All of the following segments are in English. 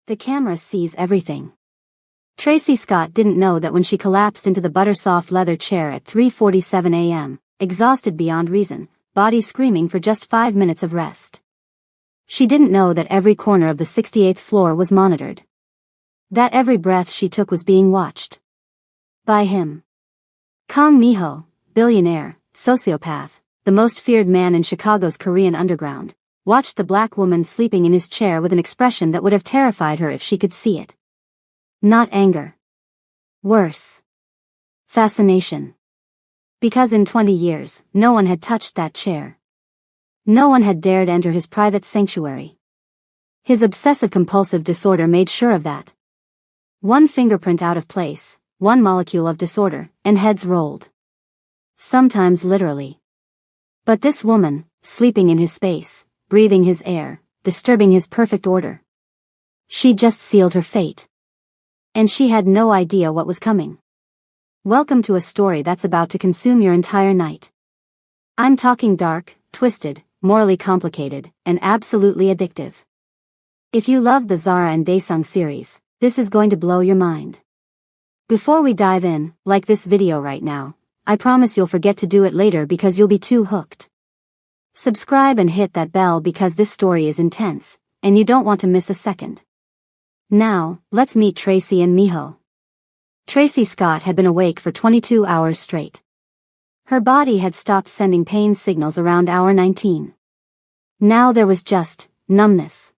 The camera sees everything. Tracy Scott didn't know that when she collapsed into the buttersoft leather chair at 3:47 a.m., exhausted beyond reason, body screaming for just 5 minutes of rest. She didn't know that every corner of the 68th floor was monitored. That every breath she took was being watched. By him. Kang Mi-ho, billionaire, sociopath, the most feared man in Chicago's Korean underground, watched the black woman sleeping in his chair with an expression that would have terrified her if she could see it. Not anger. Worse. Fascination. Because in 20 years, no one had touched that chair. No one had dared enter his private sanctuary. His obsessive-compulsive disorder made sure of that. One fingerprint out of place, one molecule of disorder, and heads rolled. Sometimes literally. But this woman, sleeping in his space, breathing his air, disturbing his perfect order. She just sealed her fate. And she had no idea what was coming. Welcome to a story that's about to consume your entire night. I'm talking dark, twisted, morally complicated, and absolutely addictive. If you love the Zara and Daesung series, this is going to blow your mind. Before we dive in, like this video right now, I promise you'll forget to do it later because you'll be too hooked. Subscribe and hit that bell because this story is intense, and you don't want to miss a second. Now, let's meet Tracy and Mi-ho. Tracy Scott had been awake for 22 hours straight. Her body had stopped sending pain signals around hour 19. Now there was just numbness.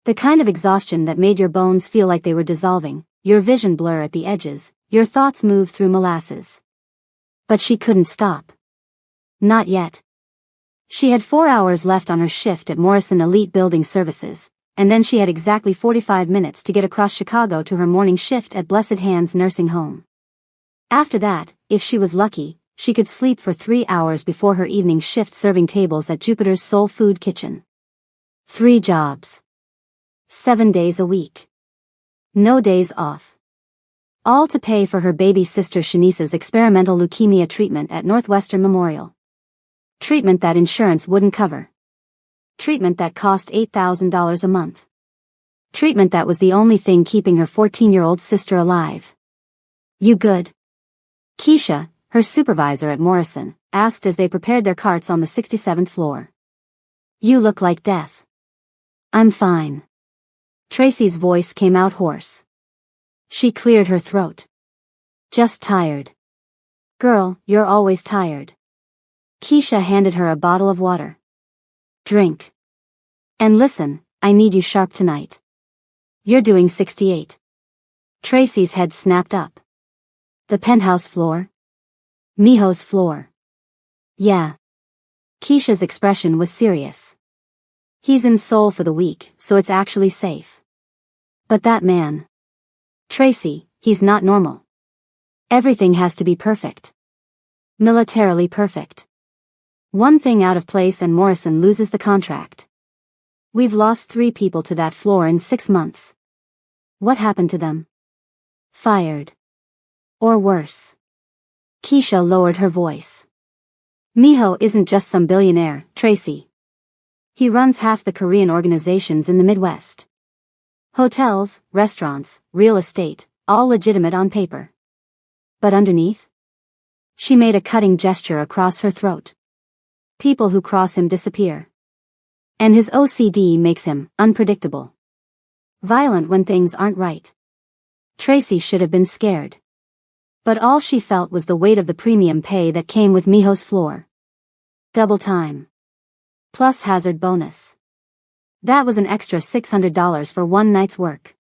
The kind of exhaustion that made your bones feel like they were dissolving, your vision blur at the edges, your thoughts move through molasses. But she couldn't stop. Not yet. She had 4 hours left on her shift at Morrison Elite Building Services, and then she had exactly 45 minutes to get across Chicago to her morning shift at Blessed Hands Nursing Home. After that, if she was lucky, she could sleep for 3 hours before her evening shift serving tables at Jupiter's Soul Food Kitchen. 3 jobs. 7 days a week. No days off. All to pay for her baby sister Shanice's experimental leukemia treatment at Northwestern Memorial. Treatment that insurance wouldn't cover. Treatment that cost $8,000 a month. Treatment that was the only thing keeping her 14-year-old sister alive. You good? Keisha, her supervisor at Morrison, asked as they prepared their carts on the 67th floor. You look like death. I'm fine. Tracy's voice came out hoarse. She cleared her throat. Just tired. Girl, you're always tired. Keisha handed her a bottle of water. Drink. And listen, I need you sharp tonight. You're doing 68. Tracy's head snapped up. The penthouse floor? Mi-ho's floor. Yeah. Keisha's expression was serious. He's in Seoul for the week, so it's actually safe. But that man. Tracy, he's not normal. Everything has to be perfect. Militarily perfect. One thing out of place and Morrison loses the contract. We've lost 3 people to that floor in 6 months. What happened to them? Fired. Or worse. Keisha lowered her voice. Mi-ho isn't just some billionaire, Tracy. He runs half the Korean organizations in the Midwest. Hotels, restaurants, real estate, all legitimate on paper. But underneath? She made a cutting gesture across her throat. People who cross him disappear. And his OCD makes him unpredictable. Violent when things aren't right. Tracy should have been scared. But all she felt was the weight of the premium pay that came with Mi-ho's floor. Double time. Plus hazard bonus. That was an extra $600 for one night's work.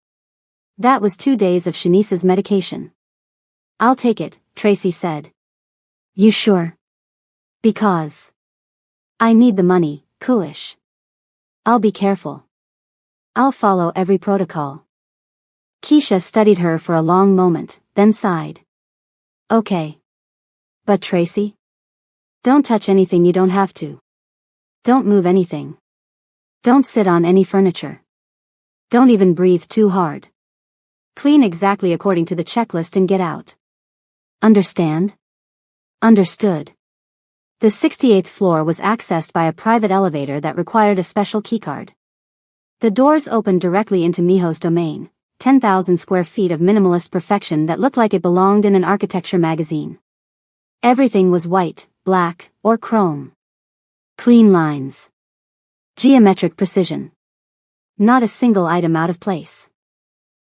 That was 2 days of Shanice's medication. I'll take it, Tracy said. You sure? Because I need the money, coolish. I'll be careful. I'll follow every protocol. Keisha studied her for a long moment, then sighed. Okay. But Tracy? Don't touch anything you don't have to. Don't move anything. Don't sit on any furniture. Don't even breathe too hard. Clean exactly according to the checklist and get out. Understand? Understood. The 68th floor was accessed by a private elevator that required a special keycard. The doors opened directly into Miho's domain, 10,000 square feet of minimalist perfection that looked like it belonged in an architecture magazine. Everything was white, black, or chrome. Clean lines. Geometric precision. Not a single item out of place.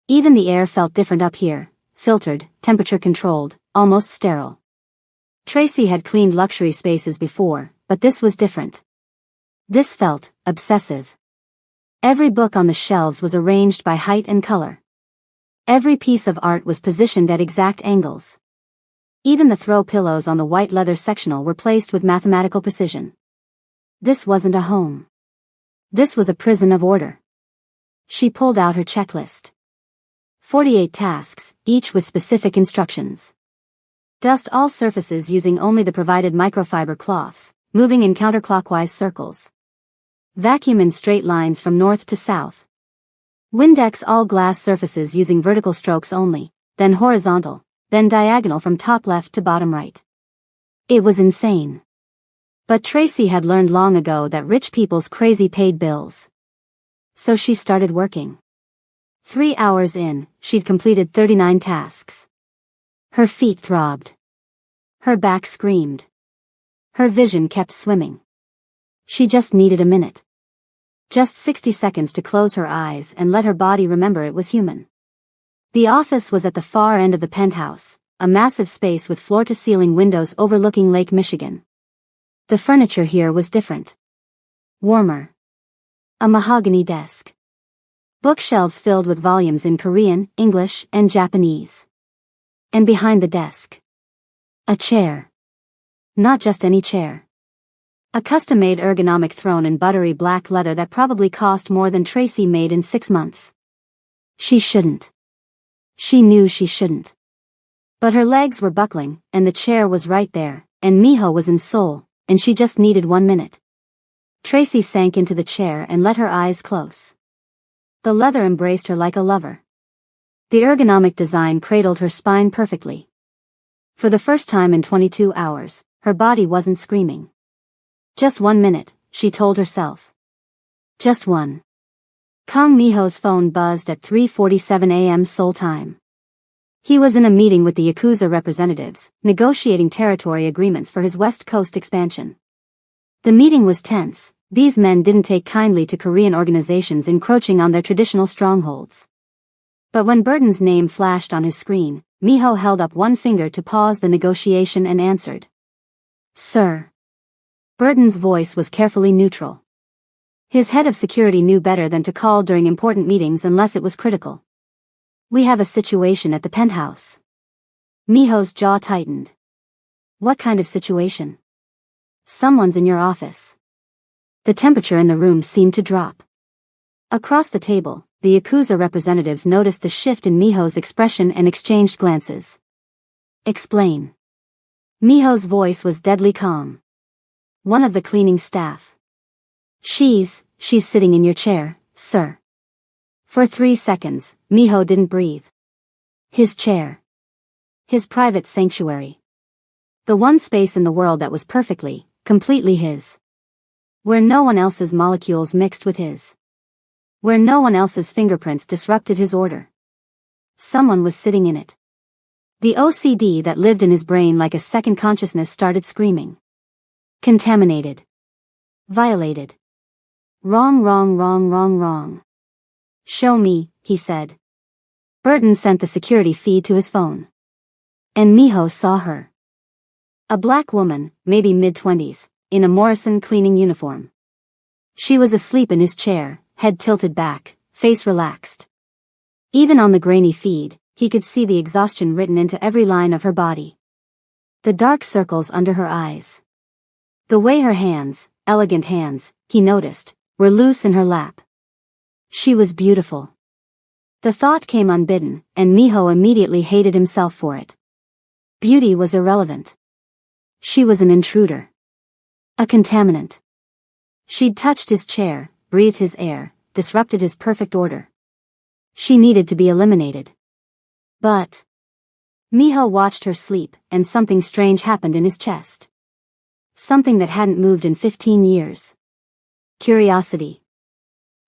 Even the air felt different up here, filtered, temperature-controlled, almost sterile. Tracy had cleaned luxury spaces before, but this was different. This felt obsessive. Every book on the shelves was arranged by height and color. Every piece of art was positioned at exact angles. Even the throw pillows on the white leather sectional were placed with mathematical precision. This wasn't a home. This was a prison of order. She pulled out her checklist. 48 tasks, each with specific instructions. Dust all surfaces using only the provided microfiber cloths, moving in counterclockwise circles. Vacuum in straight lines from north to south. Windex all glass surfaces using vertical strokes only, then horizontal, then diagonal from top left to bottom right. It was insane. But Tracy had learned long ago that rich people's crazy paid bills. So she started working. 3 hours in, she'd completed 39 tasks. Her feet throbbed. Her back screamed. Her vision kept swimming. She just needed a minute. Just 60 seconds to close her eyes and let her body remember it was human. The office was at the far end of the penthouse, a massive space with floor-to-ceiling windows overlooking Lake Michigan. The furniture here was different. Warmer. A mahogany desk. Bookshelves filled with volumes in Korean, English, and Japanese. And behind the desk, a chair. Not just any chair. A custom-made ergonomic throne in buttery black leather that probably cost more than Tracy made in 6 months. She shouldn't. She knew she shouldn't. But her legs were buckling, and the chair was right there, and Miho was in Seoul, and she just needed 1 minute. Tracy sank into the chair and let her eyes close. The leather embraced her like a lover. The ergonomic design cradled her spine perfectly. For the first time in 22 hours, her body wasn't screaming. Just 1 minute, she told herself. Just one. Kang Miho's phone buzzed at 3:47 a.m. Seoul time. He was in a meeting with the Yakuza representatives, negotiating territory agreements for his West Coast expansion. The meeting was tense. These men didn't take kindly to Korean organizations encroaching on their traditional strongholds. But when Burton's name flashed on his screen, Miho held up one finger to pause the negotiation and answered. Sir. Burton's voice was carefully neutral. His head of security knew better than to call during important meetings unless it was critical. We have a situation at the penthouse. Miho's jaw tightened. What kind of situation? Someone's in your office. The temperature in the room seemed to drop. Across the table, the Yakuza representatives noticed the shift in Miho's expression and exchanged glances. Explain. Miho's voice was deadly calm. One of the cleaning staff. She's sitting in your chair, sir. For 3 seconds, Miho didn't breathe. His chair. His private sanctuary. The one space in the world that was perfectly, completely his. Where no one else's molecules mixed with his. Where no one else's fingerprints disrupted his order. Someone was sitting in it. The OCD that lived in his brain like a second consciousness started screaming. Contaminated. Violated. Wrong, wrong, wrong, wrong, wrong. Show me, he said. Burton sent the security feed to his phone. And Miho saw her. A black woman, maybe mid-20s, in a Morrison cleaning uniform. She was asleep in his chair, head tilted back, face relaxed. Even on the grainy feed, he could see the exhaustion written into every line of her body. The dark circles under her eyes. The way her hands, elegant hands, he noticed, were loose in her lap. She was beautiful. The thought came unbidden, and Miho immediately hated himself for it. Beauty was irrelevant. She was an intruder. A contaminant. She'd touched his chair, breathed his air, disrupted his perfect order. She needed to be eliminated. But Miho watched her sleep, and something strange happened in his chest. Something that hadn't moved in 15 years. Curiosity.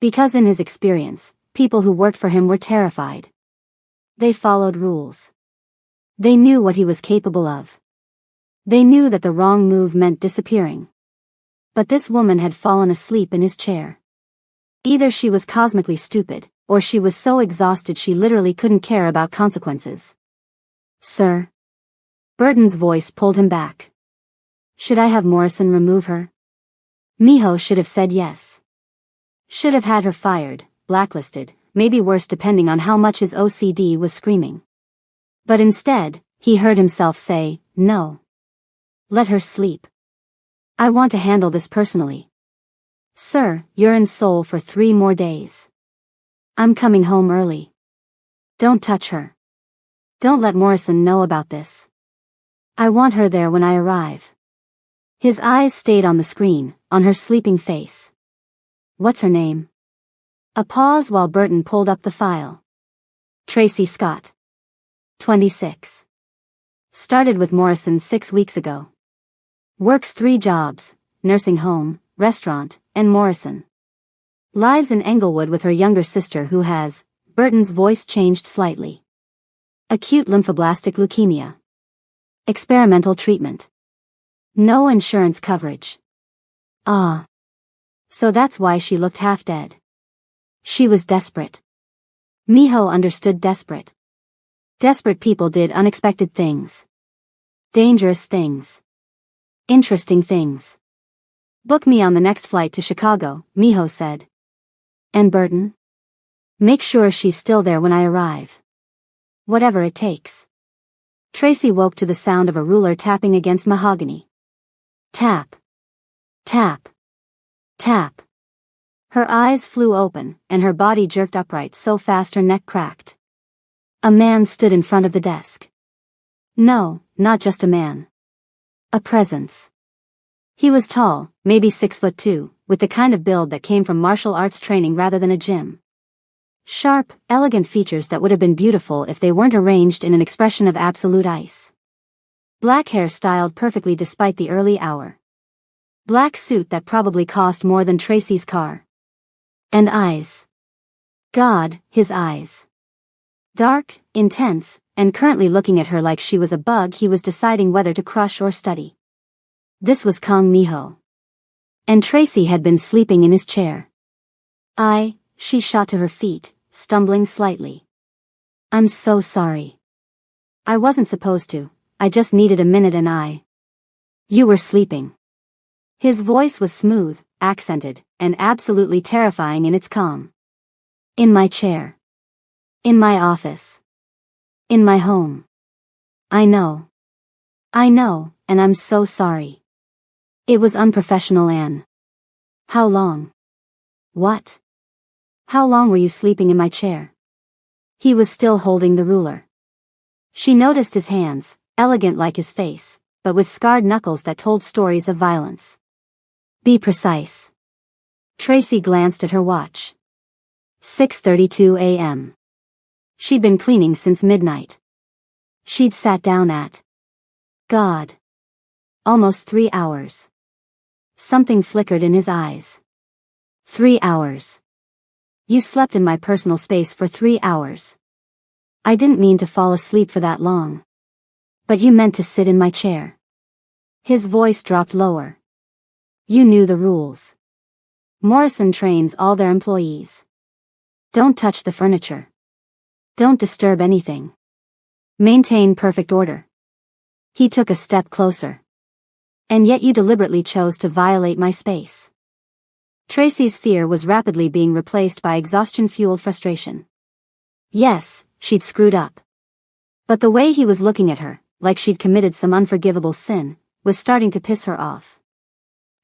Because in his experience, people who worked for him were terrified. They followed rules. They knew what he was capable of. They knew that the wrong move meant disappearing. But this woman had fallen asleep in his chair. Either she was cosmically stupid, or she was so exhausted she literally couldn't care about consequences. Sir? Burton's voice pulled him back. Should I have Morrison remove her? Miho should have said yes. Should have had her fired, blacklisted, maybe worse depending on how much his OCD was screaming. But instead, he heard himself say, no. Let her sleep. I want to handle this personally. Sir, you're in Seoul for 3 more days. I'm coming home early. Don't touch her. Don't let Morrison know about this. I want her there when I arrive. His eyes stayed on the screen, on her sleeping face. What's her name? A pause while Burton pulled up the file. Tracy Scott. 26. Started with Morrison 6 weeks ago. Works 3 jobs, nursing home, restaurant, and Morrison. Lives in Englewood with her younger sister who has, Burton's voice changed slightly. Acute lymphoblastic leukemia. Experimental treatment. No insurance coverage. Ah. So that's why she looked half dead. She was desperate. Miho understood desperate. Desperate people did unexpected things. Dangerous things. Interesting things. Book me on the next flight to Chicago, Miho said. And Burton? Make sure she's still there when I arrive. Whatever it takes. Tracy woke to the sound of a ruler tapping against mahogany. Tap. Tap. Tap. Her eyes flew open, and her body jerked upright so fast her neck cracked. A man stood in front of the desk. No, not just a man. A presence. He was tall, maybe 6'2", with the kind of build that came from martial arts training rather than a gym. Sharp, elegant features that would have been beautiful if they weren't arranged in an expression of absolute ice. Black hair styled perfectly despite the early hour. Black suit that probably cost more than Tracy's car. And eyes. God, his eyes. Dark, intense, and currently looking at her like she was a bug he was deciding whether to crush or study. This was Kang Miho. And Tracy had been sleeping in his chair. She shot to her feet, stumbling slightly. I'm so sorry. I wasn't supposed to, I just needed a minute and You were sleeping. His voice was smooth, accented, and absolutely terrifying in its calm. In my chair. In my office. In my home. I know. And I'm so sorry. It was unprofessional, Anne. How long? What? How long were you sleeping in my chair? He was still holding the ruler. She noticed his hands, elegant like his face, but with scarred knuckles that told stories of violence. Be precise. Tracy glanced at her watch. 6:32 a.m. She'd been cleaning since midnight. She'd sat down at God. Almost 3 hours. Something flickered in his eyes. 3 hours. You slept in my personal space for 3 hours. I didn't mean to fall asleep for that long. But you meant to sit in my chair. His voice dropped lower. You knew the rules. Morrison trains all their employees. Don't touch the furniture. Don't disturb anything. Maintain perfect order. He took a step closer. And yet you deliberately chose to violate my space. Tracy's fear was rapidly being replaced by exhaustion-fueled frustration. Yes, she'd screwed up. But the way he was looking at her, like she'd committed some unforgivable sin, was starting to piss her off.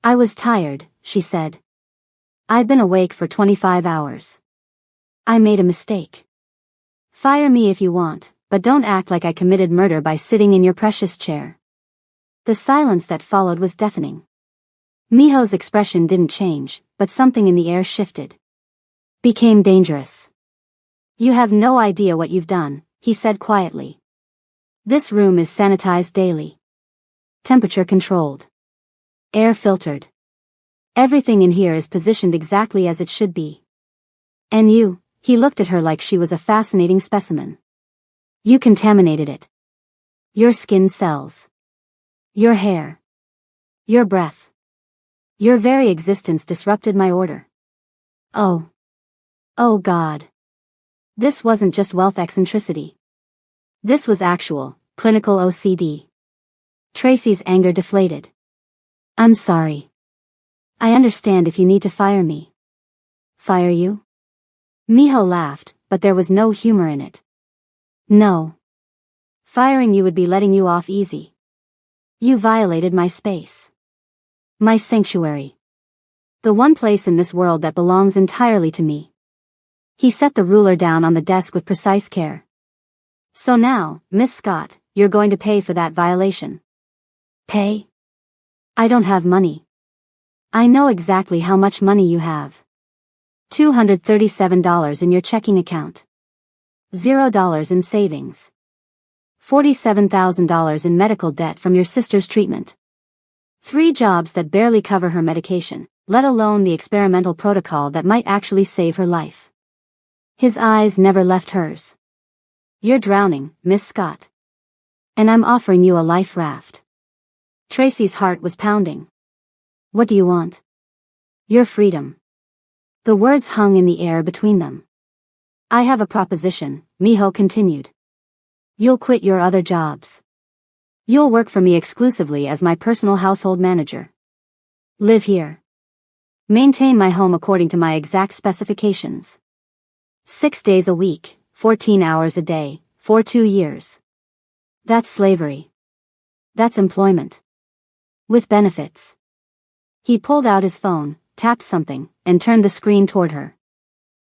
I was tired, she said. I've been awake for 25 hours. I made a mistake. Fire me if you want, but don't act like I committed murder by sitting in your precious chair. The silence that followed was deafening. Miho's expression didn't change, but something in the air shifted. Became dangerous. You have no idea what you've done, he said quietly. This room is sanitized daily. Temperature controlled. Air filtered. Everything in here is positioned exactly as it should be. And you, he looked at her like she was a fascinating specimen. You contaminated it. Your skin cells. Your hair. Your breath. Your very existence disrupted my order. Oh. Oh God. This wasn't just wealth eccentricity. This was actual, clinical OCD. Tracy's anger deflated. I'm sorry. I understand if you need to fire me. Fire you? Miho laughed, but there was no humor in it. No. Firing you would be letting you off easy. You violated my space. My sanctuary. The one place in this world that belongs entirely to me. He set the ruler down on the desk with precise care. So now, Miss Scott, you're going to pay for that violation. Pay? I don't have money. I know exactly how much money you have. $237 in your checking account. $0 in savings. $47,000 in medical debt from your sister's treatment. 3 jobs that barely cover her medication, let alone the experimental protocol that might actually save her life. His eyes never left hers. You're drowning, Miss Scott. And I'm offering you a life raft. Tracy's heart was pounding. What do you want? Your freedom. The words hung in the air between them. I have a proposition, Miho continued. You'll quit your other jobs. You'll work for me exclusively as my personal household manager. Live here. Maintain my home according to my exact specifications. 6 days a week, 14 hours a day, for 2 years. That's slavery. That's employment. With benefits. He pulled out his phone, tapped something, and turned the screen toward her.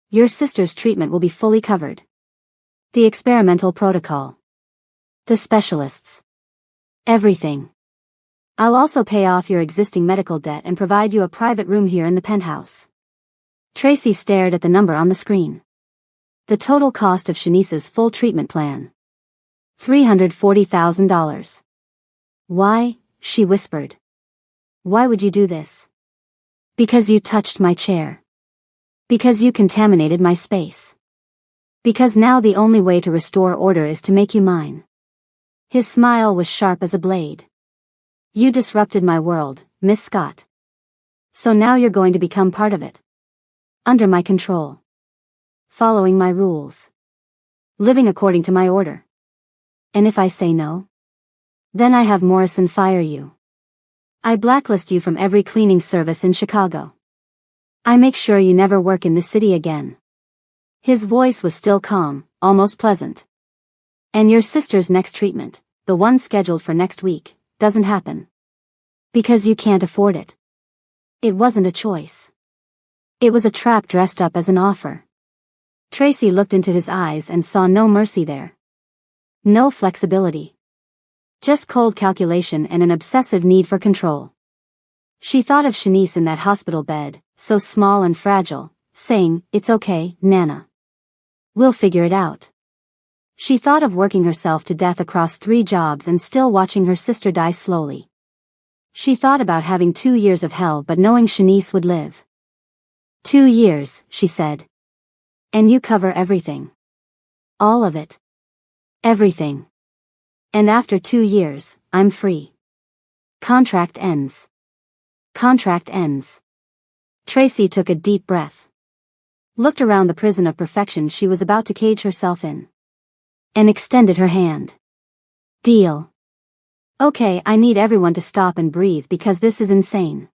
Your sister's treatment will be fully covered. The experimental protocol. The specialists. Everything. I'll also pay off your existing medical debt and provide you a private room here in the penthouse. Tracy stared at the number on the screen. The total cost of Shanice's full treatment plan. $340,000. Why? She whispered. Why would you do this? Because you touched my chair. Because you contaminated my space. Because now the only way to restore order is to make you mine. His smile was sharp as a blade. You disrupted my world, Miss Scott. So now you're going to become part of it. Under my control. Following my rules. Living according to my order. And if I say no? Then I have Morrison fire you. I blacklist you from every cleaning service in Chicago. I make sure you never work in the city again. His voice was still calm, almost pleasant. And your sister's next treatment, the one scheduled for next week, doesn't happen. Because you can't afford it. It wasn't a choice. It was a trap dressed up as an offer. Tracy looked into his eyes and saw no mercy there. No flexibility. Just cold calculation and an obsessive need for control. She thought of Shanice in that hospital bed, so small and fragile, saying, "It's okay, Nana. We'll figure it out." She thought of working herself to death across 3 jobs and still watching her sister die slowly. She thought about having 2 years of hell but knowing Shanice would live. 2 years, she said. And you cover everything. All of it. Everything. And after 2 years, I'm free. Contract ends. Contract ends. Tracy took a deep breath. Looked around the prison of perfection she was about to cage herself in. And extended her hand. Deal. Okay, I need everyone to stop and breathe because this is insane.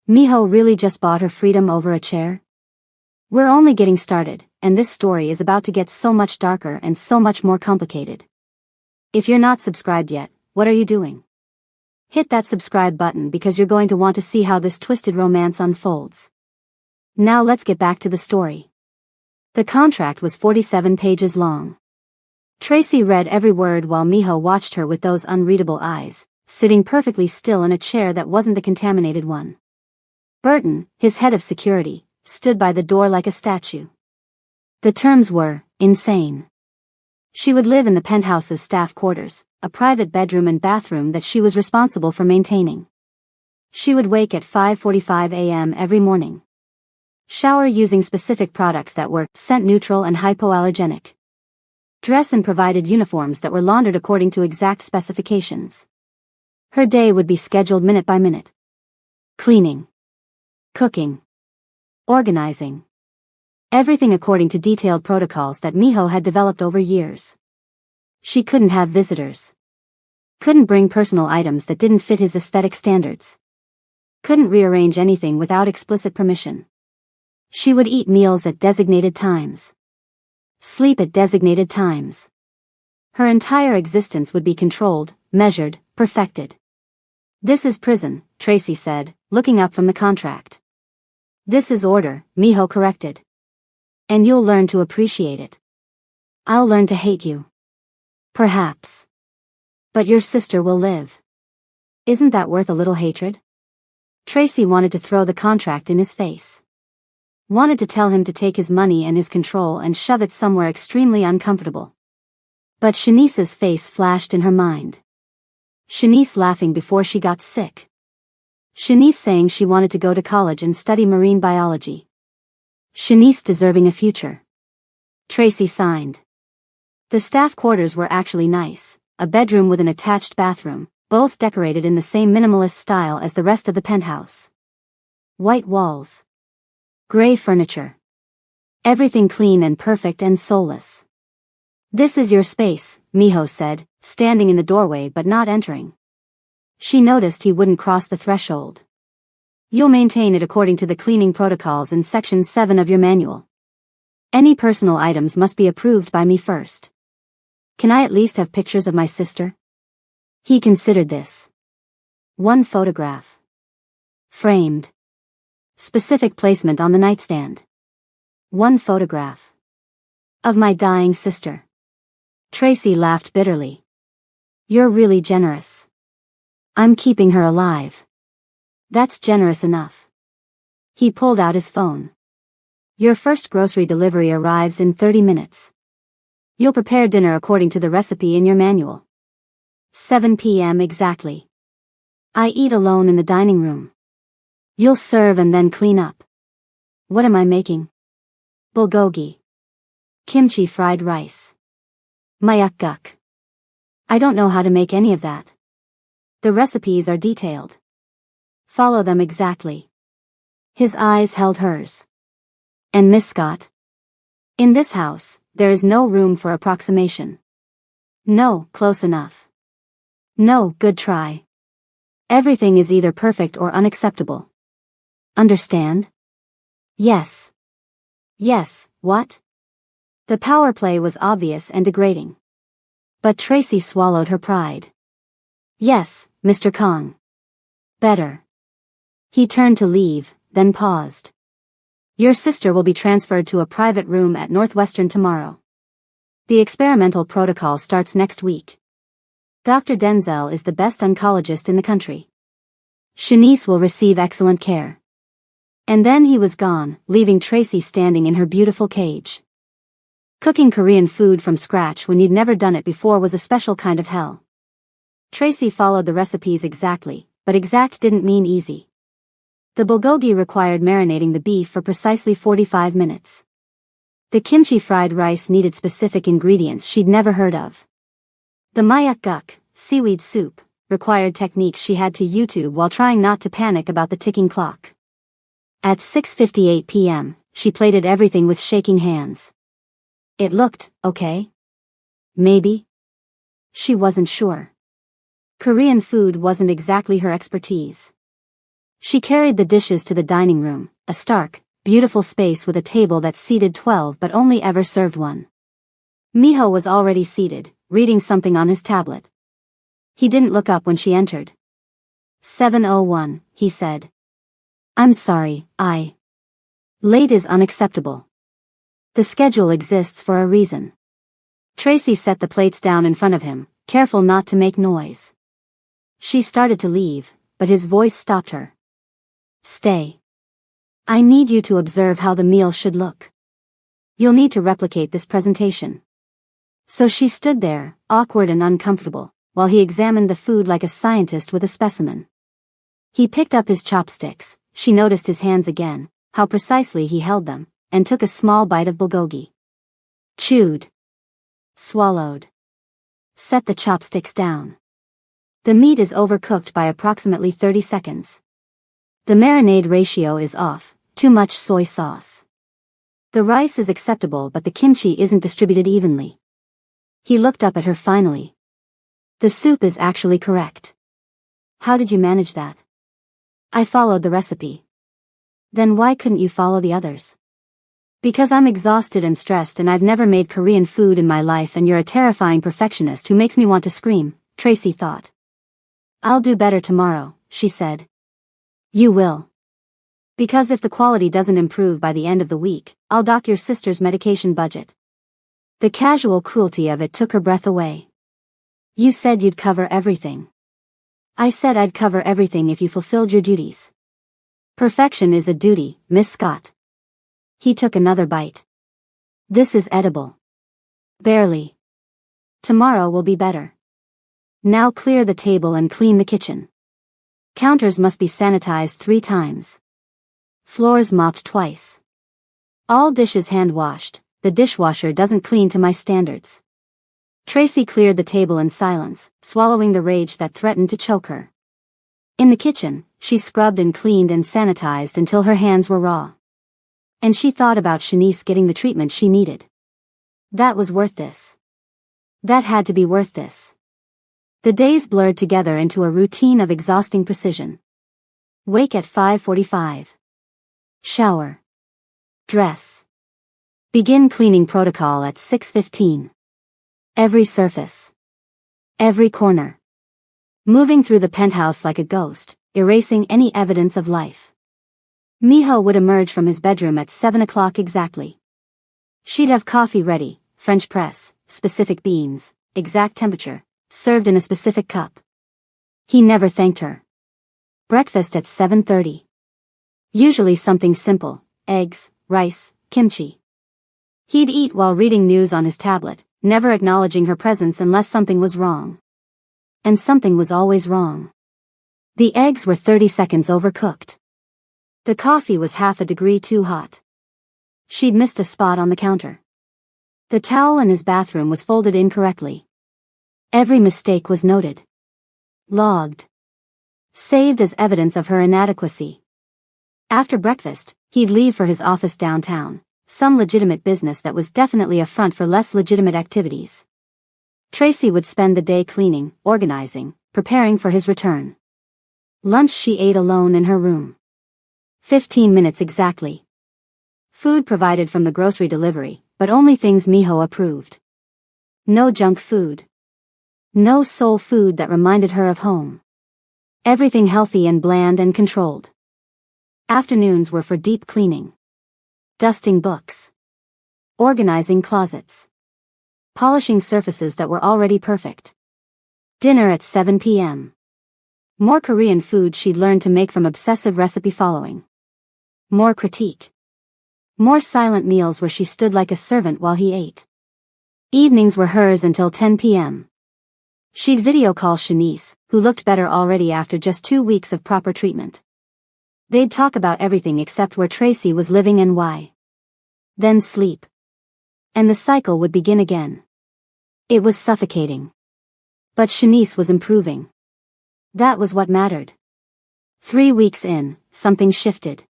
Miho really just bought her freedom over a chair? We're only getting started, and this story is about to get so much darker and so much more complicated. If you're not subscribed yet, what are you doing? Hit that subscribe button because you're going to want to see how this twisted romance unfolds. Now let's get back to the story. The contract was 47 pages long. Tracy read every word while Miho watched her with those unreadable eyes, sitting perfectly still in a chair that wasn't the contaminated one. Burton, his head of security, stood by the door like a statue. The terms were insane. She would live in the penthouse's staff quarters, a private bedroom and bathroom that she was responsible for maintaining. She would wake at 5:45 a.m. every morning. Shower using specific products that were scent neutral and hypoallergenic. Dress in provided uniforms that were laundered according to exact specifications. Her day would be scheduled minute by minute. Cleaning. Cooking. Organizing. Everything according to detailed protocols that Miho had developed over years. She couldn't have visitors. Couldn't bring personal items that didn't fit his aesthetic standards. Couldn't rearrange anything without explicit permission. She would eat meals at designated times. Sleep at designated times. Her entire existence would be controlled, measured, perfected. This is prison, Tracy said, looking up from the contract. This is order, Miho corrected. And you'll learn to appreciate it. I'll learn to hate you. Perhaps. But your sister will live. Isn't that worth a little hatred? Tracy wanted to throw the contract in his face. Wanted to tell him to take his money and his control and shove it somewhere extremely uncomfortable. But Shanice's face flashed in her mind. Shanice laughing before she got sick. Shanice saying she wanted to go to college and study marine biology. Shanice deserving a future. Tracy signed. The staff quarters were actually nice, a bedroom with an attached bathroom, both decorated in the same minimalist style as the rest of the penthouse. White walls. Gray furniture. Everything clean and perfect and soulless. This is your space, Miho said, standing in the doorway but not entering. She noticed he wouldn't cross the threshold. You'll maintain it according to the cleaning protocols in Section 7 of your manual. Any personal items must be approved by me first. Can I at least have pictures of my sister? He considered this. One photograph. Framed. Specific placement on the nightstand. One photograph. Of my dying sister. Tracy laughed bitterly. You're really generous. I'm keeping her alive. That's generous enough. He pulled out his phone. Your first grocery delivery arrives in 30 minutes. You'll prepare dinner according to the recipe in your manual. 7 p.m. exactly. I eat alone in the dining room. You'll serve and then clean up. What am I making? Bulgogi. Kimchi fried rice. Mayakguk. I don't know how to make any of that. The recipes are detailed. Follow them exactly. His eyes held hers. And Miss Scott? In this house, there is no room for approximation. No, close enough. No, good try. Everything is either perfect or unacceptable. Understand? Yes. Yes, what? The power play was obvious and degrading. But Tracy swallowed her pride. Yes, Mr. Kong. Better. He turned to leave, then paused. Your sister will be transferred to a private room at Northwestern tomorrow. The experimental protocol starts next week. Dr. Denzel is the best oncologist in the country. Shanice will receive excellent care. And then he was gone, leaving Tracy standing in her beautiful cage. Cooking Korean food from scratch when you'd never done it before was a special kind of hell. Tracy followed the recipes exactly, but exact didn't mean easy. The bulgogi required marinating the beef for precisely 45 minutes. The kimchi fried rice needed specific ingredients she'd never heard of. The mayakguk, seaweed soup, required techniques she had to YouTube while trying not to panic about the ticking clock. At 6:58 p.m., she plated everything with shaking hands. It looked okay? Maybe? She wasn't sure. Korean food wasn't exactly her expertise. She carried the dishes to the dining room, a stark, beautiful space with a table that seated 12 but only ever served one. Miho was already seated, reading something on his tablet. He didn't look up when she entered. 7:01, he said. I'm sorry, Late is unacceptable. The schedule exists for a reason. Tracy set the plates down in front of him, careful not to make noise. She started to leave, but his voice stopped her. Stay. I need you to observe how the meal should look. You'll need to replicate this presentation. So she stood there, awkward and uncomfortable, while he examined the food like a scientist with a specimen. He picked up his chopsticks. She noticed his hands again, how precisely he held them, and took a small bite of bulgogi. Chewed. Swallowed. Set the chopsticks down. The meat is overcooked by approximately 30 seconds. The marinade ratio is off, too much soy sauce. The rice is acceptable but the kimchi isn't distributed evenly. He looked up at her finally. The soup is actually correct. How did you manage that? I followed the recipe. Then why couldn't you follow the others? Because I'm exhausted and stressed and I've never made Korean food in my life and you're a terrifying perfectionist who makes me want to scream, Tracy thought. I'll do better tomorrow, she said. You will. Because if the quality doesn't improve by the end of the week, I'll dock your sister's medication budget. The casual cruelty of it took her breath away. You said you'd cover everything. I said I'd cover everything if you fulfilled your duties. Perfection is a duty, Miss Scott. He took another bite. This is edible. Barely. Tomorrow will be better. Now clear the table and clean the kitchen. Counters must be sanitized 3 times. Floors mopped twice. All dishes hand-washed, the dishwasher doesn't clean to my standards. Tracy cleared the table in silence, swallowing the rage that threatened to choke her. In the kitchen, she scrubbed and cleaned and sanitized until her hands were raw. And she thought about Shanice getting the treatment she needed. That was worth this. That had to be worth this. The days blurred together into a routine of exhausting precision. Wake at 5:45. Shower. Dress. Begin cleaning protocol at 6:15. Every surface. Every corner. Moving through the penthouse like a ghost, erasing any evidence of life. Miho would emerge from his bedroom at 7 o'clock exactly. She'd have coffee ready, French press, specific beans, exact temperature, served in a specific cup. He never thanked her. Breakfast at 7:30. Usually something simple, eggs, rice, kimchi. He'd eat while reading news on his tablet, never acknowledging her presence unless something was wrong. And something was always wrong. The eggs were 30 seconds overcooked. The coffee was half a degree too hot. She'd missed a spot on the counter. The towel in his bathroom was folded incorrectly. Every mistake was noted. Logged. Saved as evidence of her inadequacy. After breakfast, he'd leave for his office downtown, some legitimate business that was definitely a front for less legitimate activities. Tracy would spend the day cleaning, organizing, preparing for his return. Lunch she ate alone in her room. 15 minutes exactly. Food provided from the grocery delivery, but only things Miho approved. No junk food. No soul food that reminded her of home. Everything healthy and bland and controlled. Afternoons were for deep cleaning. Dusting books. Organizing closets. Polishing surfaces that were already perfect. Dinner at 7 p.m. More Korean food she'd learned to make from obsessive recipe following. More critique. More silent meals where she stood like a servant while he ate. Evenings were hers until 10 p.m. She'd video call Shanice, who looked better already after just 2 weeks of proper treatment. They'd talk about everything except where Tracy was living and why. Then sleep. And the cycle would begin again. It was suffocating. But Shanice was improving. That was what mattered. 3 weeks in, something shifted.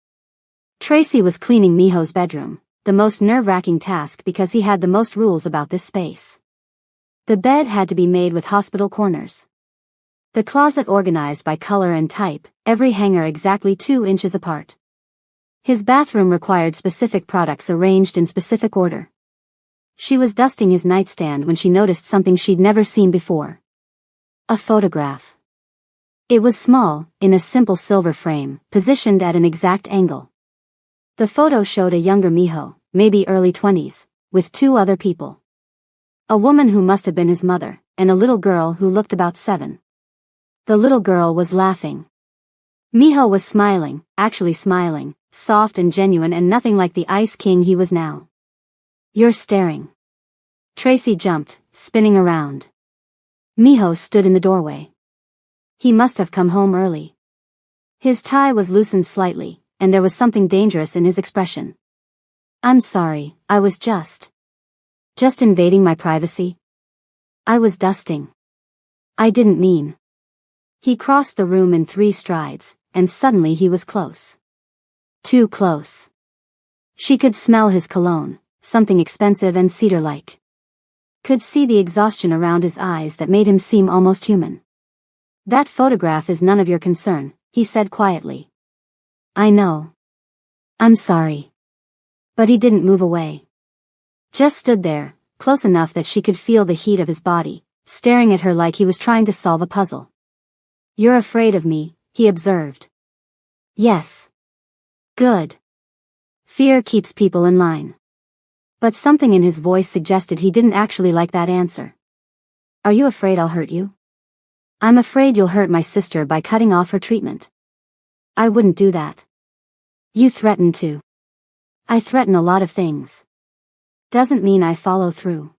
Tracy was cleaning Miho's bedroom, the most nerve-wracking task because he had the most rules about this space. The bed had to be made with hospital corners. The closet organized by color and type, every hanger exactly 2 inches apart. His bathroom required specific products arranged in specific order. She was dusting his nightstand when she noticed something she'd never seen before. A photograph. It was small, in a simple silver frame, positioned at an exact angle. The photo showed a younger Miho, maybe early 20s, with 2 other people. A woman who must have been his mother, and a little girl who looked about 7. The little girl was laughing. Miho was smiling, actually smiling, soft and genuine and nothing like the Ice King he was now. You're staring. Tracy jumped, spinning around. Miho stood in the doorway. He must have come home early. His tie was loosened slightly, and there was something dangerous in his expression. I'm sorry, I was just invading my privacy. I was dusting. I didn't mean. He crossed the room in 3 strides, and suddenly he was close. Too close. She could smell his cologne, something expensive and cedar-like. Could see the exhaustion around his eyes that made him seem almost human. That photograph is none of your concern, he said quietly. I know. I'm sorry. But he didn't move away. Just stood there, close enough that she could feel the heat of his body, staring at her like he was trying to solve a puzzle. You're afraid of me, he observed. Yes. Good. Fear keeps people in line. But something in his voice suggested he didn't actually like that answer. Are you afraid I'll hurt you? I'm afraid you'll hurt my sister by cutting off her treatment. I wouldn't do that. You threatened to. I threaten a lot of things. Doesn't mean I follow through.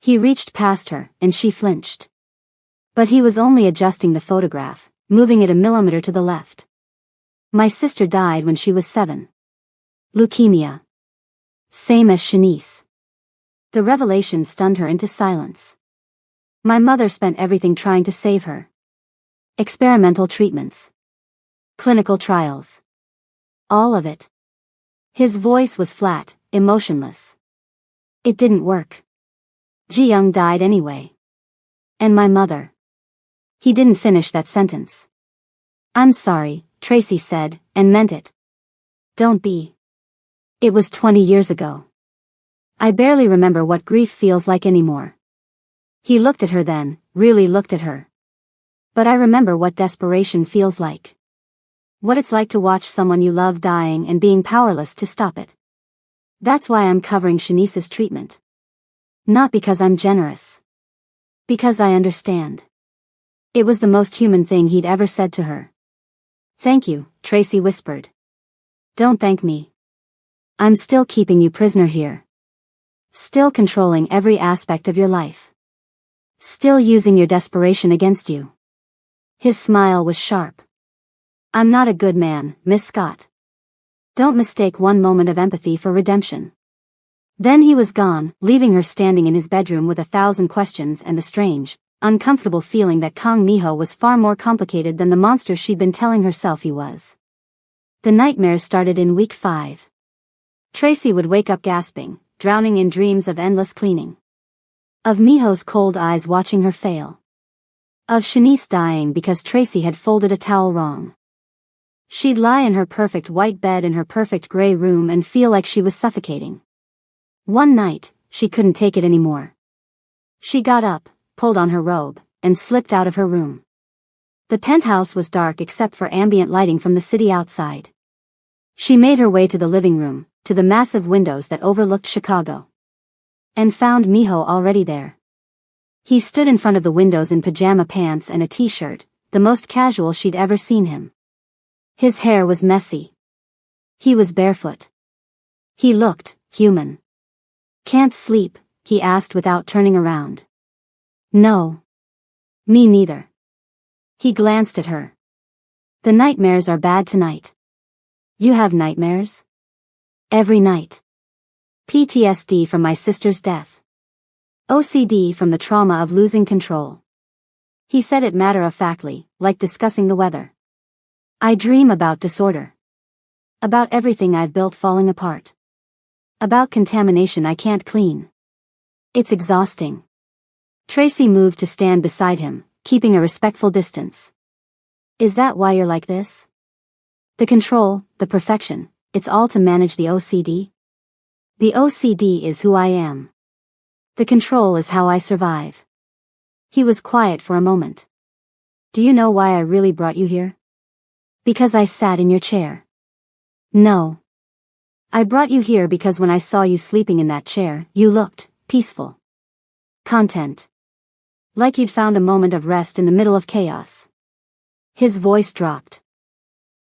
He reached past her, and she flinched. But he was only adjusting the photograph, moving it a millimeter to the left. My sister died when she was 7. Leukemia. Same as Shanice. The revelation stunned her into silence. My mother spent everything trying to save her. Experimental treatments. Clinical trials. All of it. His voice was flat, emotionless. It didn't work. Ji-young died anyway. And my mother. He didn't finish that sentence. I'm sorry, Tracy said, and meant it. Don't be. It was 20 years ago. I barely remember what grief feels like anymore. He looked at her then, really looked at her. But I remember what desperation feels like. What it's like to watch someone you love dying and being powerless to stop it. That's why I'm covering Shanice's treatment. Not because I'm generous. Because I understand. It was the most human thing he'd ever said to her. Thank you, Tracy whispered. Don't thank me. I'm still keeping you prisoner here. Still controlling every aspect of your life. Still using your desperation against you. His smile was sharp. I'm not a good man, Miss Scott. Don't mistake one moment of empathy for redemption. Then he was gone, leaving her standing in his bedroom with 1,000 questions and the strange, uncomfortable feeling that Kang Miho was far more complicated than the monster she'd been telling herself he was. The nightmares started in week 5. Tracy would wake up gasping, drowning in dreams of endless cleaning. Of Miho's cold eyes watching her fail. Of Shanice dying because Tracy had folded a towel wrong. She'd lie in her perfect white bed in her perfect gray room and feel like she was suffocating. One night, she couldn't take it anymore. She got up, pulled on her robe, and slipped out of her room. The penthouse was dark except for ambient lighting from the city outside. She made her way to the living room, to the massive windows that overlooked Chicago. And found Miho already there. He stood in front of the windows in pajama pants and a t-shirt, the most casual she'd ever seen him. His hair was messy. He was barefoot. He looked human. Can't sleep, he asked without turning around. No. Me neither. He glanced at her. The nightmares are bad tonight. You have nightmares? Every night. PTSD from my sister's death. OCD from the trauma of losing control. He said it matter-of-factly, like discussing the weather. I dream about disorder. About everything I've built falling apart. About contamination I can't clean. It's exhausting. Tracy moved to stand beside him, keeping a respectful distance. Is that why you're like this? The control, the perfection, it's all to manage the OCD? The OCD is who I am. The control is how I survive. He was quiet for a moment. Do you know why I really brought you here? Because I sat in your chair. No. I brought you here because when I saw you sleeping in that chair, you looked peaceful. Content. Like you'd found a moment of rest in the middle of chaos. His voice dropped.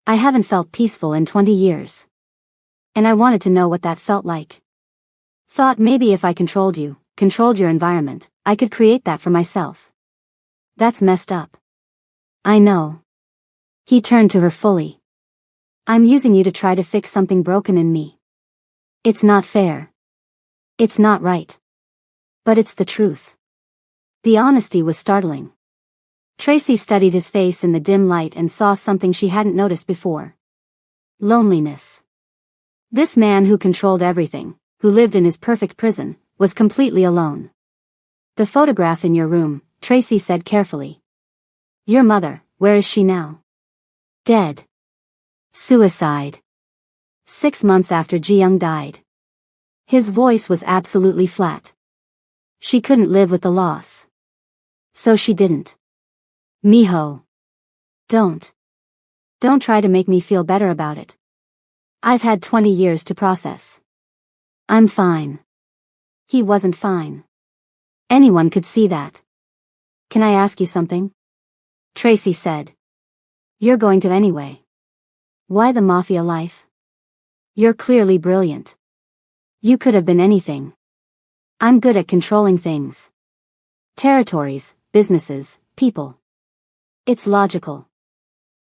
I haven't felt peaceful in 20 years. And I wanted to know what that felt like. Thought maybe if I controlled you, controlled your environment, I could create that for myself. That's messed up. I know. He turned to her fully. I'm using you to try to fix something broken in me. It's not fair. It's not right. But it's the truth. The honesty was startling. Tracy studied his face in the dim light and saw something she hadn't noticed before. Loneliness. This man who controlled everything, who lived in his perfect prison, was completely alone. The photograph in your room, Tracy said carefully. Your mother, where is she now? Dead. Suicide. 6 months after Ji-young died. His voice was absolutely flat. She couldn't live with the loss. So she didn't. Miho. Don't try to make me feel better about it. I've had 20 years to process. I'm fine. He wasn't fine. Anyone could see that. Can I ask you something? Tracy said. You're going to anyway. Why the mafia life? You're clearly brilliant. You could have been anything. I'm good at controlling things. Territories, businesses, people. It's logical.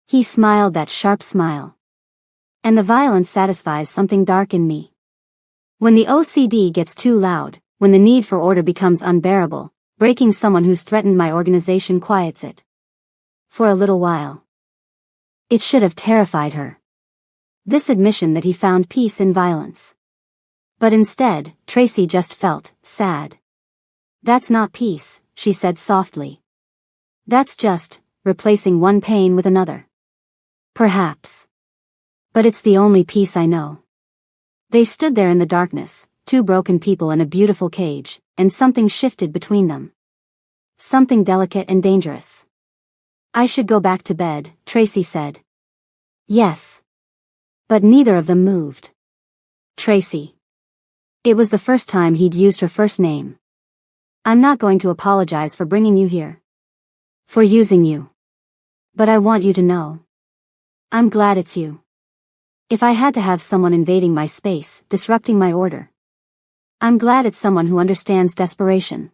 He smiled that sharp smile. And the violence satisfies something dark in me. When the OCD gets too loud, when the need for order becomes unbearable, breaking someone who's threatened my organization quiets it. For a little while. It should have terrified her. This admission that he found peace in violence. But instead, Tracy just felt sad. That's not peace, she said softly. That's just replacing one pain with another. Perhaps. But it's the only peace I know. They stood there in the darkness, two broken people in a beautiful cage, and something shifted between them. Something delicate and dangerous. I should go back to bed, Tracy said. Yes. But neither of them moved. Tracy. It was the first time he'd used her first name. I'm not going to apologize for bringing you here. For using you. But I want you to know. I'm glad it's you. If I had to have someone invading my space, disrupting my order. I'm glad it's someone who understands desperation.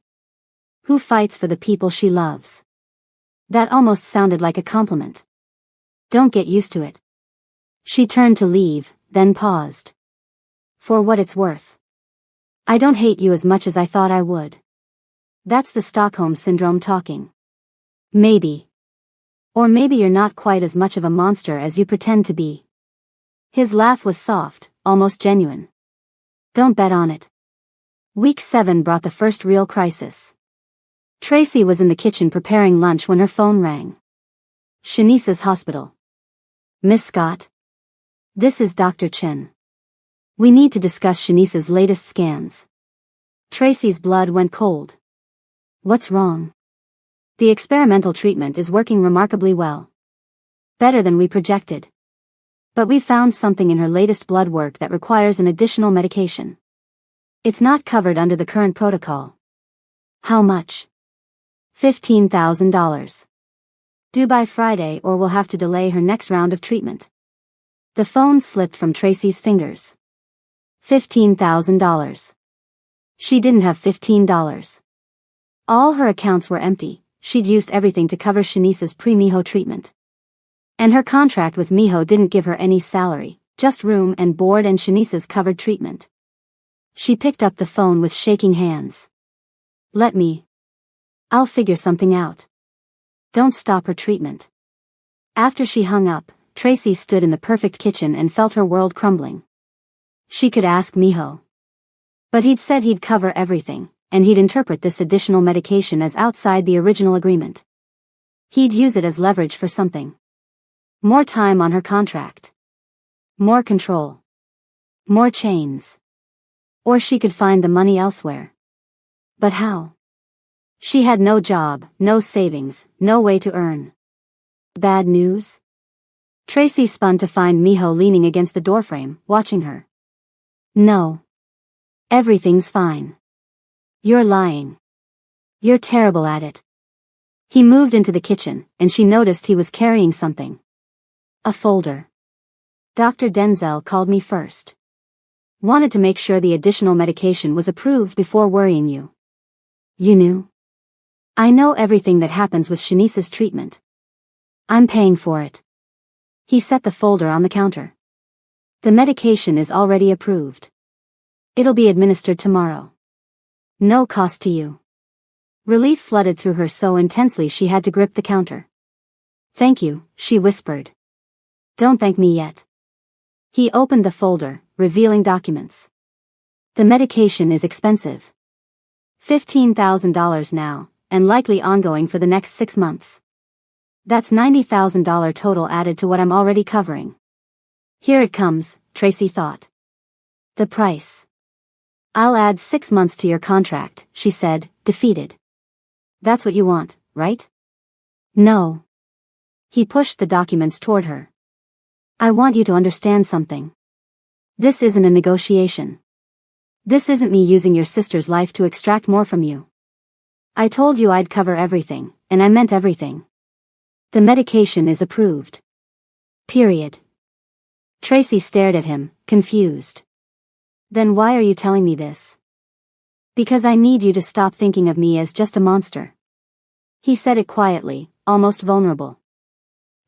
Who fights for the people she loves. That almost sounded like a compliment. Don't get used to it. She turned to leave, then paused. For what it's worth. I don't hate you as much as I thought I would. That's the Stockholm Syndrome talking. Maybe. Or maybe you're not quite as much of a monster as you pretend to be. His laugh was soft, almost genuine. Don't bet on it. Week 7 brought the first real crisis. Tracy was in the kitchen preparing lunch when her phone rang. Shanice's hospital. Miss Scott? This is Dr. Chen. We need to discuss Shanice's latest scans. Tracy's blood went cold. What's wrong? The experimental treatment is working remarkably well. Better than we projected. But we found something in her latest blood work that requires an additional medication. It's not covered under the current protocol. How much? $15,000. Due by Friday or we'll have to delay her next round of treatment. The phone slipped from Tracy's fingers. $15,000. She didn't have $15. All her accounts were empty. She'd used everything to cover Shanice's pre-Miho treatment. And her contract with Miho didn't give her any salary, just room and board and Shanice's covered treatment. She picked up the phone with shaking hands. I'll figure something out. Don't stop her treatment. After she hung up, Tracy stood in the perfect kitchen and felt her world crumbling. She could ask Miho. But he'd said he'd cover everything, and he'd interpret this additional medication as outside the original agreement. He'd use it as leverage for something. More time on her contract. More control. More chains. Or she could find the money elsewhere. But how? She had no job, no savings, no way to earn. Bad news? Tracy spun to find Miho leaning against the doorframe, watching her. No. Everything's fine. You're lying. You're terrible at it. He moved into the kitchen, and she noticed he was carrying something. A folder. Dr. Denzel called me first. Wanted to make sure the additional medication was approved before worrying you. You knew? I know everything that happens with Shanice's treatment. I'm paying for it. He set the folder on the counter. The medication is already approved. It'll be administered tomorrow. No cost to you. Relief flooded through her so intensely she had to grip the counter. Thank you, she whispered. Don't thank me yet. He opened the folder, revealing documents. The medication is expensive. $15,000 now, and likely ongoing for the next 6 months. That's $90,000 total added to what I'm already covering. Here it comes, Tracy thought. The price. I'll add 6 months to your contract, she said, defeated. That's what you want, right? No. He pushed the documents toward her. I want you to understand something. This isn't a negotiation. This isn't me using your sister's life to extract more from you. I told you I'd cover everything, and I meant everything. The medication is approved. Period. Tracy stared at him, confused. Then why are you telling me this? Because I need you to stop thinking of me as just a monster. He said it quietly, almost vulnerable.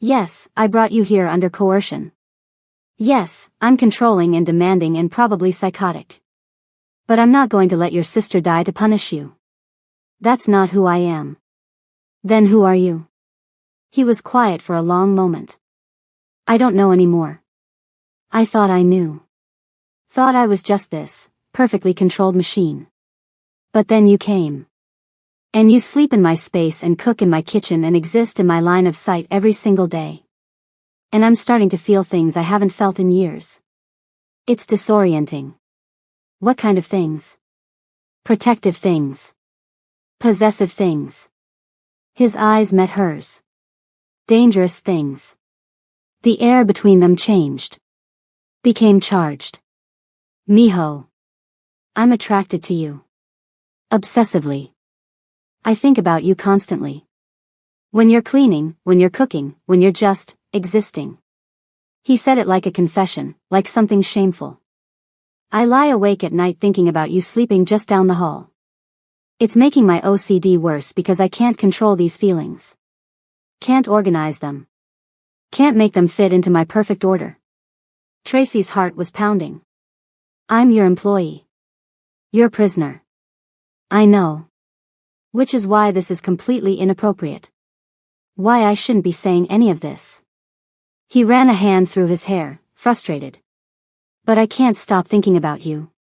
Yes, I brought you here under coercion. Yes, I'm controlling and demanding and probably psychotic. But I'm not going to let your sister die to punish you. That's not who I am. Then who are you? He was quiet for a long moment. I don't know anymore. I thought I knew. Thought I was just this, perfectly controlled machine. But then you came. And you sleep in my space and cook in my kitchen and exist in my line of sight every single day. And I'm starting to feel things I haven't felt in years. It's disorienting. What kind of things? Protective things. Possessive things. His eyes met hers. Dangerous things. The air between them changed. Became charged. Miho. I'm attracted to you. Obsessively. I think about you constantly. When you're cleaning, when you're cooking, when you're just existing. He said it like a confession, like something shameful. I lie awake at night thinking about you sleeping just down the hall. It's making my OCD worse because I can't control these feelings. Can't organize them. Can't make them fit into my perfect order. Tracy's heart was pounding. I'm your employee. Your prisoner. I know. Which is why this is completely inappropriate. Why I shouldn't be saying any of this. He ran a hand through his hair, frustrated. But I can't stop thinking about you.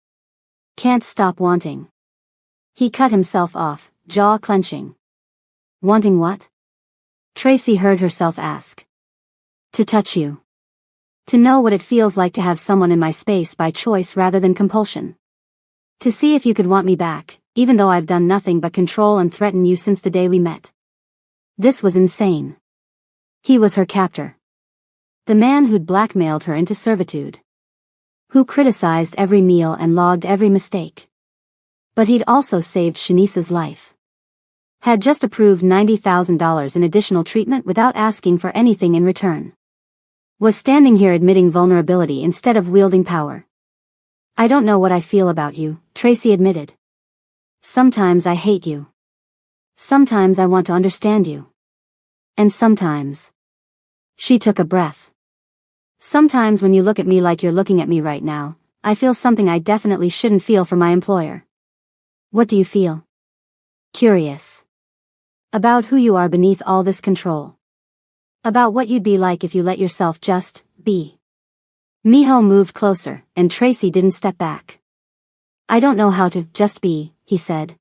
Can't stop wanting. He cut himself off, jaw clenching. Wanting what? Tracy heard herself ask. To touch you. To know what it feels like to have someone in my space by choice rather than compulsion. To see if you could want me back, even though I've done nothing but control and threaten you since the day we met. This was insane. He was her captor. The man who'd blackmailed her into servitude. Who criticized every meal and logged every mistake. But he'd also saved Shanice's life. Had just approved $90,000 in additional treatment without asking for anything in return. Was standing here admitting vulnerability instead of wielding power. I don't know what I feel about you, Tracy admitted. Sometimes I hate you. Sometimes I want to understand you. And sometimes. She took a breath. Sometimes when you look at me like you're looking at me right now, I feel something I definitely shouldn't feel for my employer. What do you feel? Curious. About who you are beneath all this control. About what you'd be like if you let yourself just be. Miho moved closer, and Tracy didn't step back. I don't know how to just be, he said.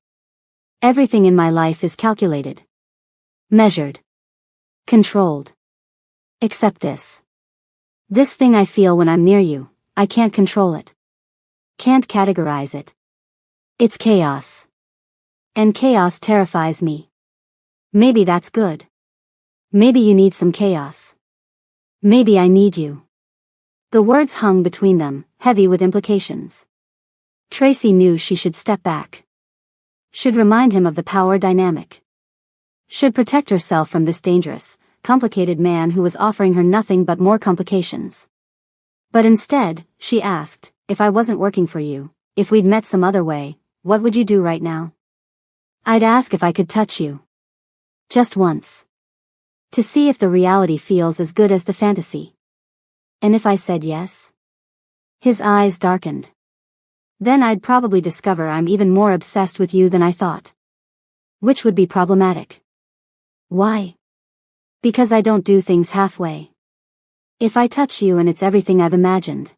Everything in my life is calculated. Measured. Controlled. Except this. This thing I feel when I'm near you, I can't control it. Can't categorize it. It's chaos. And chaos terrifies me. Maybe that's good. Maybe you need some chaos. Maybe I need you. The words hung between them, heavy with implications. Tracy knew she should step back. Should remind him of the power dynamic. Should protect herself from this dangerous, complicated man who was offering her nothing but more complications. But instead, she asked, if I wasn't working for you, if we'd met some other way, what would you do right now? I'd ask if I could touch you. Just once. To see if the reality feels as good as the fantasy. And if I said yes? His eyes darkened. Then I'd probably discover I'm even more obsessed with you than I thought. Which would be problematic. Why? Because I don't do things halfway. If I touch you and it's everything I've imagined,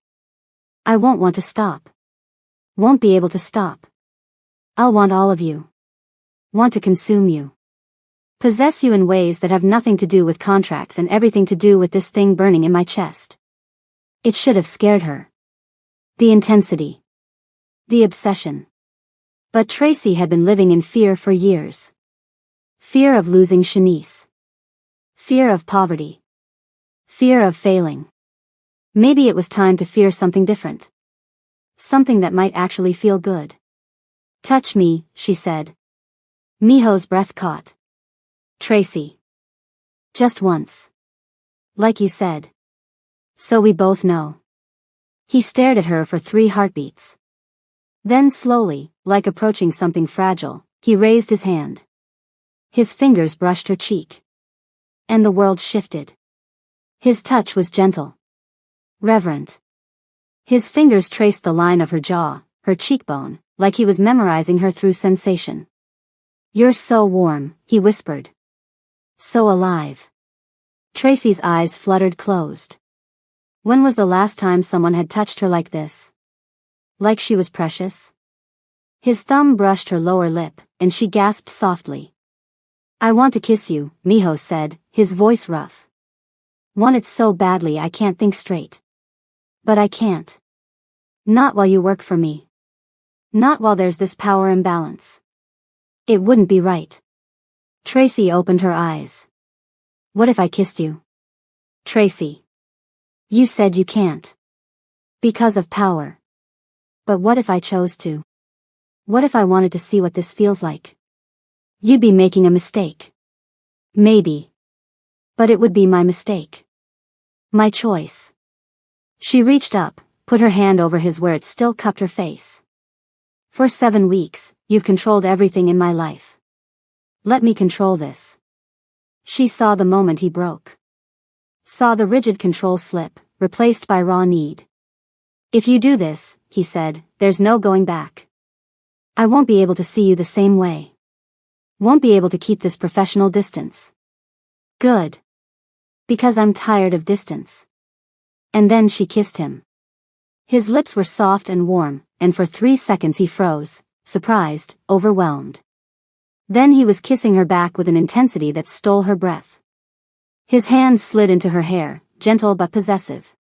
I won't want to stop. Won't be able to stop. I'll want all of you. Want to consume you. Possess you in ways that have nothing to do with contracts and everything to do with this thing burning in my chest. It should have scared her. The intensity. The obsession. But Tracy had been living in fear for years. Fear of losing Shanice. Fear of poverty. Fear of failing. Maybe it was time to fear something different. Something that might actually feel good. Touch me, she said. Miho's breath caught. Tracy. Just once. Like you said. So we both know. He stared at her for 3 heartbeats. Then slowly, like approaching something fragile, he raised his hand. His fingers brushed her cheek. And the world shifted. His touch was gentle. Reverent. His fingers traced the line of her jaw, her cheekbone, like he was memorizing her through sensation. You're so warm, he whispered. So alive. Tracy's eyes fluttered closed. When was the last time someone had touched her like this? Like she was precious? His thumb brushed her lower lip, and she gasped softly. I want to kiss you, Miho said, his voice rough. Want it so badly I can't think straight. But I can't. Not while you work for me. Not while there's this power imbalance. It wouldn't be right. Tracy opened her eyes. What if I kissed you? Tracy. You said you can't. Because of power. But what if I chose to? What if I wanted to see what this feels like? You'd be making a mistake. Maybe. But it would be my mistake. My choice. She reached up, put her hand over his where it still cupped her face. For 7 weeks, you've controlled everything in my life. Let me control this. She saw the moment he broke. Saw the rigid control slip, replaced by raw need. If you do this, he said, there's no going back. I won't be able to see you the same way. Won't be able to keep this professional distance. Good. Because I'm tired of distance. And then she kissed him. His lips were soft and warm, and for 3 seconds he froze, surprised, overwhelmed. Then he was kissing her back with an intensity that stole her breath. His hands slid into her hair, gentle but possessive.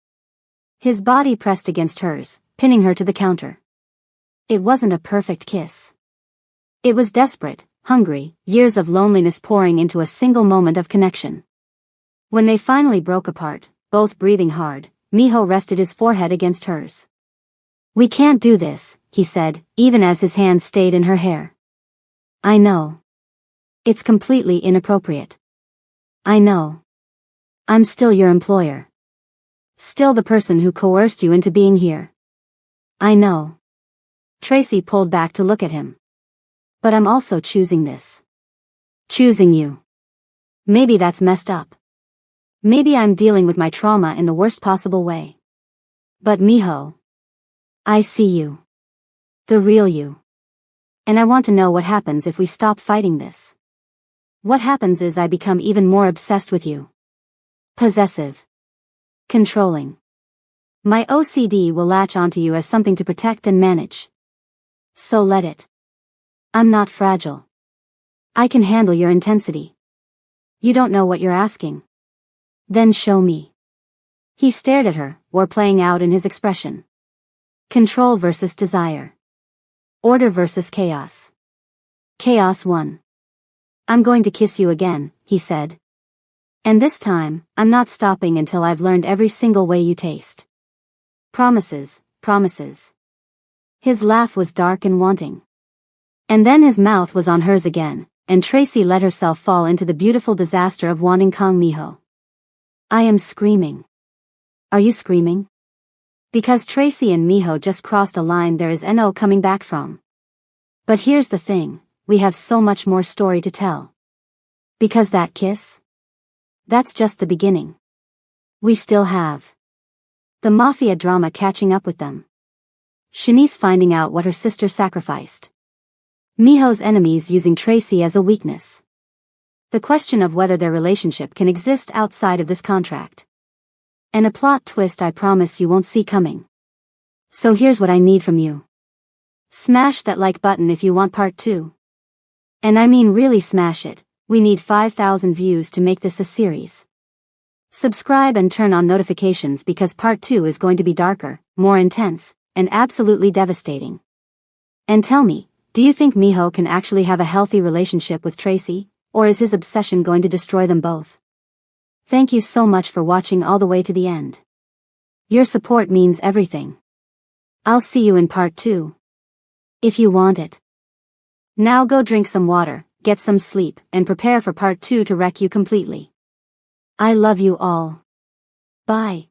His body pressed against hers, pinning her to the counter. It wasn't a perfect kiss. It was desperate, hungry, years of loneliness pouring into a single moment of connection. When they finally broke apart, both breathing hard, Miho rested his forehead against hers. We can't do this, he said, even as his hand stayed in her hair. I know. It's completely inappropriate. I know. I'm still your employer. Still the person who coerced you into being here. I know. Tracy pulled back to look at him. But I'm also choosing this. Choosing you. Maybe that's messed up. Maybe I'm dealing with my trauma in the worst possible way. But Miho. I see you. The real you. And I want to know what happens if we stop fighting this. What happens is I become even more obsessed with you. Possessive. Controlling. My OCD will latch onto you as something to protect and manage. So let it. I'm not fragile. I can handle your intensity. You don't know what you're asking. Then show me. He stared at her, war playing out in his expression. Control versus desire. Order versus chaos. Chaos won. I'm going to kiss you again, he said. And this time, I'm not stopping until I've learned every single way you taste. Promises, promises. His laugh was dark and wanting. And then his mouth was on hers again, and Tracy let herself fall into the beautiful disaster of wanting Kong Miho. I am screaming. Are you screaming? Because Tracy and Miho just crossed a line there is no coming back from. But here's the thing, we have so much more story to tell. Because that kiss? That's just the beginning. We still have The mafia drama catching up with them. Shanice finding out what her sister sacrificed. Miho's enemies using Tracy as a weakness. The question of whether their relationship can exist outside of this contract. And a plot twist I promise you won't see coming. So here's what I need from you. Smash that like button if you want part 2. And I mean really smash it. We need 5,000 views to make this a series. Subscribe and turn on notifications because part 2 is going to be darker, more intense, and absolutely devastating. And tell me, do you think Miho can actually have a healthy relationship with Tracy, or is his obsession going to destroy them both? Thank you so much for watching all the way to the end. Your support means everything. I'll see you in part 2. If you want it. Now go drink some water, get some sleep, and prepare for part 2 to wreck you completely. I love you all. Bye.